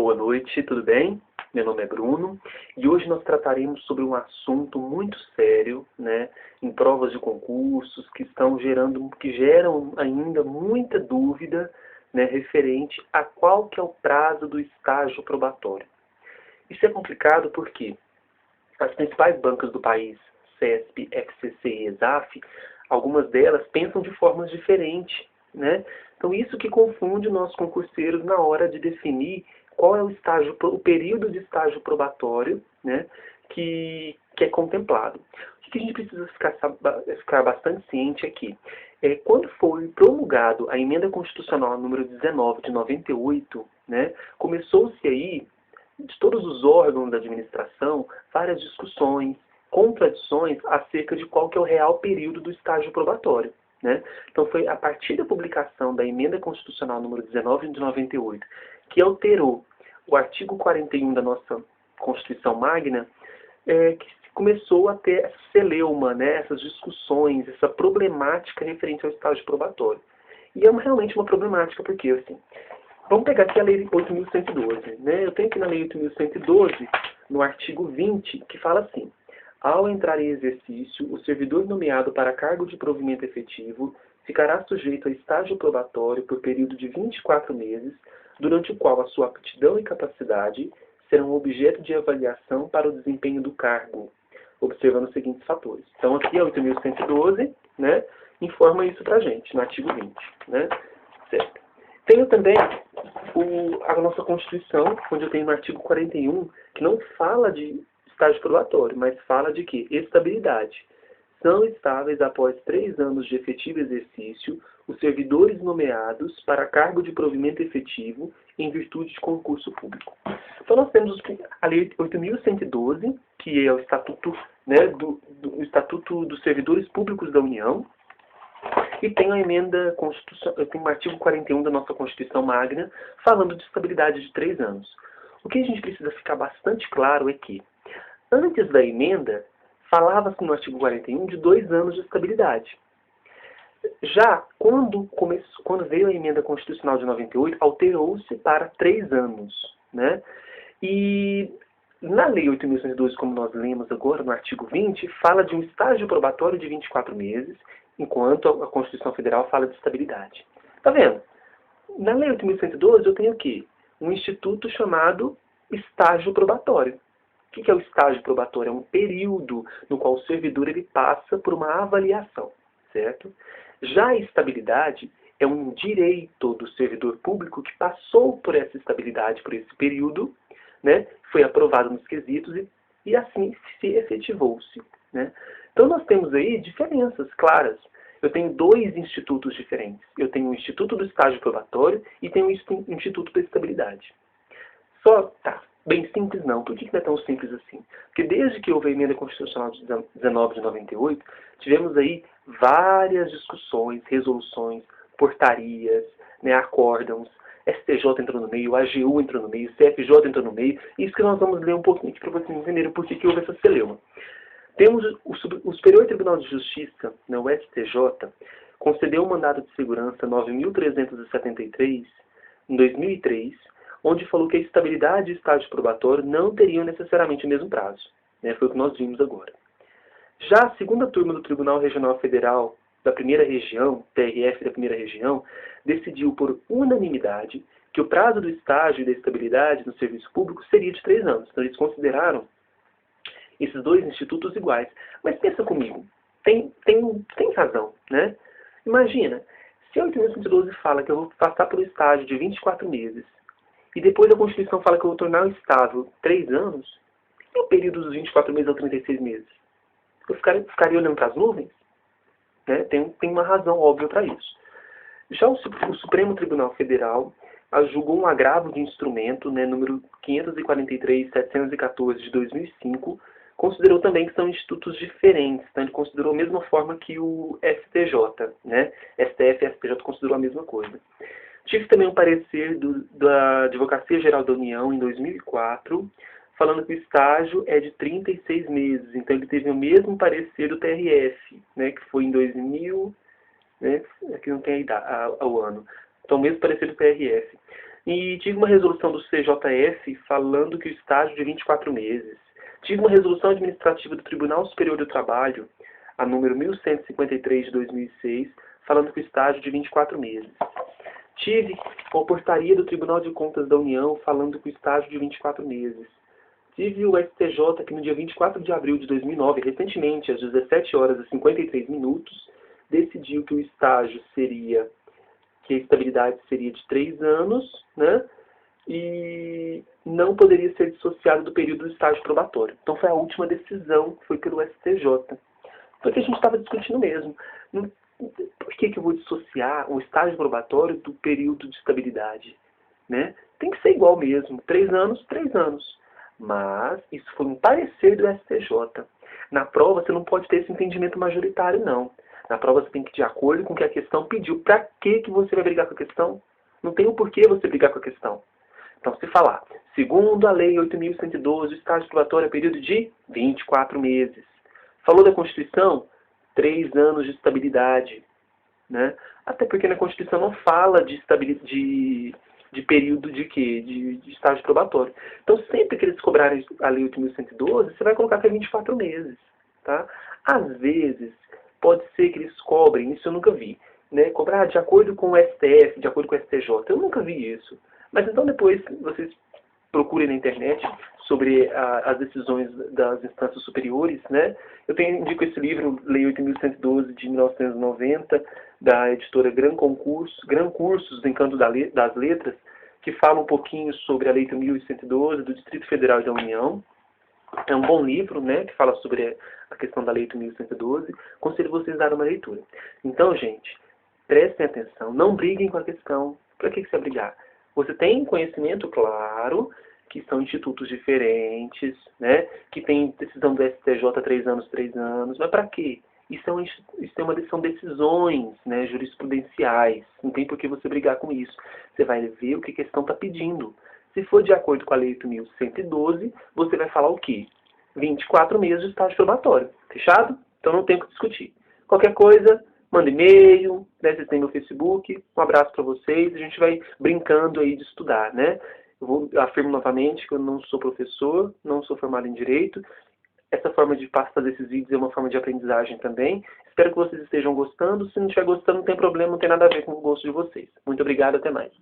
Boa noite, tudo bem? Meu nome é Bruno e hoje nós trataremos sobre um assunto muito sério, né, em provas de concursos que geram ainda muita dúvida, né, referente a qual que é o prazo do estágio probatório. Isso é complicado porque as principais bancas do país, CESP, FCC e ESAF, algumas delas pensam de formas diferentes, né? Então isso que confunde nossos concurseiros na hora de definir qual é o período de estágio probatório, né, que é contemplado. O que a gente precisa ficar bastante ciente aqui? Quando foi promulgado a Emenda Constitucional número 19 de 98, né, começou-se aí, de todos os órgãos da administração, várias discussões, contradições acerca de qual que é o real período do estágio probatório, né? Então foi a partir da publicação da Emenda Constitucional número 19 de 98, que alterou o artigo 41 da nossa Constituição Magna, que começou a ter essa celeuma, né, essas discussões, essa problemática referente ao estágio probatório. E é realmente uma problemática, porque, assim, vamos pegar aqui a Lei 8.112, né? Eu tenho aqui na Lei 8.112, no artigo 20, que fala assim: ao entrar em exercício, o servidor nomeado para cargo de provimento efetivo ficará sujeito a estágio probatório por período de 24 meses, durante o qual a sua aptidão e capacidade serão objeto de avaliação para o desempenho do cargo, observando os seguintes fatores. Então, aqui a 8.112, né, informa isso para a gente, no artigo 20. Né? Certo. Tenho também a nossa Constituição, onde eu tenho no artigo 41, que não fala de estágio probatório, mas fala de quê? Estabilidade. São estáveis após 3 anos de efetivo exercício os servidores nomeados para cargo de provimento efetivo em virtude de concurso público. Então nós temos a Lei 8.112, que é o Estatuto, né, do Estatuto dos Servidores Públicos da União, e tem a emenda constitucional, tem o artigo 41 da nossa Constituição Magna, falando de estabilidade de 3 anos. O que a gente precisa ficar bastante claro é que, antes da emenda, falava-se no artigo 41 de 2 anos de estabilidade. Já quando veio a emenda constitucional de 98, alterou-se para 3 anos. Né? E na Lei 8.112, como nós lemos agora, no artigo 20, fala de um estágio probatório de 24 meses, enquanto a Constituição Federal fala de estabilidade. Tá vendo? Na Lei 8.112 eu tenho o quê? Um instituto chamado estágio probatório. O que é o estágio probatório? É um período no qual o servidor ele passa por uma avaliação, certo? Já a estabilidade é um direito do servidor público que passou por essa estabilidade, por esse período, né? Foi aprovado nos quesitos e assim se efetivou-se. Né? Então nós temos aí diferenças claras. Eu tenho 2 institutos diferentes. Eu tenho o Instituto do Estágio Probatório e tenho o Instituto da Estabilidade. Só, bem simples não. Por que não é tão simples assim? Porque desde que houve a Emenda Constitucional de 19 de 98, tivemos aí várias discussões, resoluções, portarias, né, acórdãos, STJ entrou no meio, AGU entrou no meio, CFJ entrou no meio. Isso que nós vamos ler um pouquinho aqui para vocês entenderem por que houve essa celeuma. Temos o Superior Tribunal de Justiça, o STJ, concedeu um mandado de segurança 9.373 em 2003, onde falou que a estabilidade e o estágio probatório não teriam necessariamente o mesmo prazo. Né? Foi o que nós vimos agora. Já a segunda turma do Tribunal Regional Federal da Primeira Região, TRF da Primeira Região, decidiu por unanimidade que o prazo do estágio e da estabilidade no serviço público seria de 3 anos. Então eles consideraram esses 2 institutos iguais. Mas pensa comigo, tem razão, né? Imagina, se a 8.112 fala que eu vou passar por um estágio de 24 meses, e depois a Constituição fala que eu vou tornar estável 3 anos, e o período dos 24 meses ou 36 meses? Eu ficaria olhando para as nuvens? Né? Tem uma razão óbvia para isso. Já o Supremo Tribunal Federal julgou um agravo de instrumento, né, número 543.714 de 2005, considerou também que são institutos diferentes. Então ele considerou a mesma forma que o STJ. Né? STF e STJ considerou a mesma coisa. Tive também um parecer da Advocacia Geral da União em 2004, falando que o estágio é de 36 meses. Então ele teve o mesmo parecer do TRF, né, que foi em 2000, né, aqui não tem o ano. Então o mesmo parecer do TRF. E tive uma resolução do CJF falando que o estágio de 24 meses. Tive uma resolução administrativa do Tribunal Superior do Trabalho, a número 1153 de 2006, falando que o estágio de 24 meses. Tive uma portaria do Tribunal de Contas da União falando que o estágio de 24 meses. Tive o STJ que no dia 24 de abril de 2009, recentemente, às 17 horas e 53 minutos, decidiu que o estágio seria, que a estabilidade seria de 3 anos, né? E não poderia ser dissociado do período do estágio probatório. Então foi a última decisão, que foi pelo STJ. Foi o que a gente estava discutindo mesmo. Por que eu vou dissociar o estágio probatório do período de estabilidade? Né? Tem que ser igual mesmo. 3 anos, 3 anos. Mas isso foi um parecer do STJ. Na prova você não pode ter esse entendimento majoritário, não. Na prova você tem que ir de acordo com o que a questão pediu. Para que você vai brigar com a questão? Não tem o porquê você brigar com a questão. Então, se falar, segundo a Lei 8.112, o estágio probatório é período de 24 meses. Falou da Constituição? 3 anos de estabilidade. Né? Até porque na Constituição não fala de período de quê? De estágio probatório. Então, sempre que eles cobrarem a Lei 8.112, você vai colocar que é 24 meses. Tá? Às vezes, pode ser que eles cobrem, isso eu nunca vi, né? Cobrar de acordo com o STF, de acordo com o STJ. Eu nunca vi isso. Mas então depois vocês procurem na internet sobre as decisões das instâncias superiores, né? Eu indico esse livro, Lei 8.112, de 1990, da editora Gran Cursos do Encanto das Letras, que fala um pouquinho sobre a Lei 8.112 do Distrito Federal e da União. É um bom livro, né, que fala sobre a questão da Lei 8.112. Conselho vocês darem uma leitura. Então, gente, prestem atenção, não briguem com a questão. Para que você vai brigar? Você tem conhecimento, claro, que são institutos diferentes, né, que tem decisão do STJ 3 anos, 3 anos, mas para quê? São decisões, né, jurisprudenciais. Não tem por que você brigar com isso. Você vai ver o que a questão está pedindo. Se for de acordo com a Lei 8.112, você vai falar o quê? 24 meses de estágio probatório. Fechado? Então não tem o que discutir. Qualquer coisa, manda e-mail, né? Vocês têm meu Facebook. Um abraço para vocês. A gente vai brincando aí de estudar, né? Afirmo novamente que eu não sou professor, não sou formado em Direito. Essa forma de fazer esses vídeos é uma forma de aprendizagem também. Espero que vocês estejam gostando. Se não estiver gostando, não tem problema, não tem nada a ver com o gosto de vocês. Muito obrigado, até mais.